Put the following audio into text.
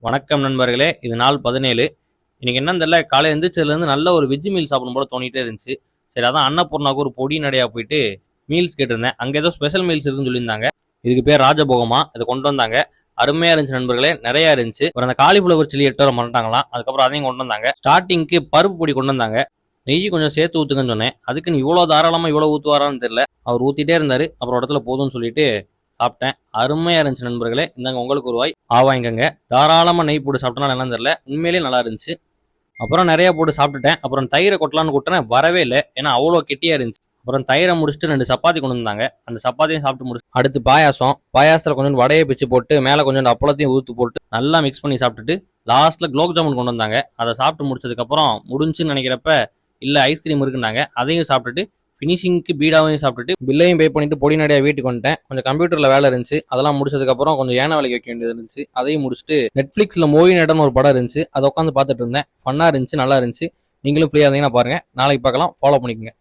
வணக்கம் நண்பர்களே. இது நாள் 17. இன்னைக்கு என்னன்னு தெரியல, காலையில் எழுந்திரிச்சதுலேருந்து நல்ல ஒரு வெஜ் மீல் சாப்பிடும் போல தோணிட்டே இருந்துச்சு. சரி, அதான் அன்னபூர்ணாவுக்கு ஒரு பொடி நடையா போயிட்டு மீல்ஸ் கேட்டிருந்தேன். அங்கே ஏதோ ஸ்பெஷல் மீல்ஸ் இருக்குன்னு சொல்லியிருந்தாங்க. இதுக்கு பேர் ராஜபோகமா. இதை கொண்டு வந்தாங்க. அருமையா இருந்துச்சு நண்பர்களே, நிறைய இருந்துச்சு. அப்புறம் அந்த காலிஃப்ளவர் சில்லி 8 வர பண்ணிட்டாங்களாம். அதுக்கப்புறம் அதையும் கொண்டு வந்தாங்க. ஸ்டார்டிங்க்கு பருப்பு பொடி கொண்டு வந்தாங்க. நெய் கொஞ்சம் சேர்த்து ஊத்துங்கன்னு சொன்னேன். அதுக்குன்னு இவ்வளோ தாராளமாக இவ்வளோ ஊற்றுவாரான்னு தெரியல. அவர் ஊற்றிட்டே இருந்தார். அப்புறம் இடத்துல போதும்னு சொல்லிட்டு சாப்பிட்டேன். அருமையா இருந்துச்சு நண்பர்களே. இந்தாங்க உங்களுக்கு ஒரு வாய் ஆவாய்ங்கங்க. தாராளமா நெய் போட்டு சாப்பிட்டோம்னா நல்லா தெரியல, உண்மையிலேயே நல்லா இருந்துச்சு. அப்புறம் நிறைய போட்டு சாப்பிட்டுட்டேன். அப்புறம் தயிரை கொட்டலான்னு கூட்டினேன், வரவே இல்லை. ஏன்னா அவ்வளோ கெட்டியா இருந்துச்சு. அப்புறம் தயிரை முடிச்சுட்டு 2 சப்பாத்தி கொண்டு வந்தாங்க. அந்த சப்பாத்தியும் சாப்பிட்டு முடிச்சு அடுத்து பாயாசத்தில் கொஞ்சம் வடையை பிச்சு போட்டு மேலே கொஞ்சம் அப்பளத்தையும் ஊற்றி போட்டு நல்லா மிக்ஸ் பண்ணி சாப்பிட்டுட்டு லாஸ்ட்ல குலோப் ஜாமுன் கொண்டு வந்தாங்க. அதை சாப்பிட்டு முடிச்சதுக்கப்புறம் முடிஞ்சுன்னு நினைக்கிறப்ப இல்லை ஐஸ்கிரீம் இருக்குன்னாங்க. அதையும் சாப்பிட்டுட்டு ஃபினிஷிங்க்கு பீடாவையும் சாப்பிட்டுட்டு பில்லையும் பே பண்ணிட்டு பொடி நடையா வீட்டுக்கு வந்துட்டேன். கொஞ்சம் கம்ப்யூட்டர்ல வேலை இருந்துச்சு, அதெல்லாம் முடிச்சதுக்கப்புறம் கொஞ்சம் ஏன வேலைக்கு வைக்க வேண்டியது இருந்துச்சு. அதையும் முடிச்சுட்டு நெட்ஃபிளிக்ஸ்ல மோகினியாட்டம்னு ஒரு படம் இருந்துச்சு, அதை உட்காந்து பார்த்துட்டு இருந்தேன். ஃபன்னா இருந்துச்சு, நல்லா இருந்துச்சு. நீங்களும் ஃப்ரீயா இருந்தீங்கன்னா பாருங்க. நாளைக்கு பார்க்கலாம், ஃபாலோ பண்ணிக்கங்க.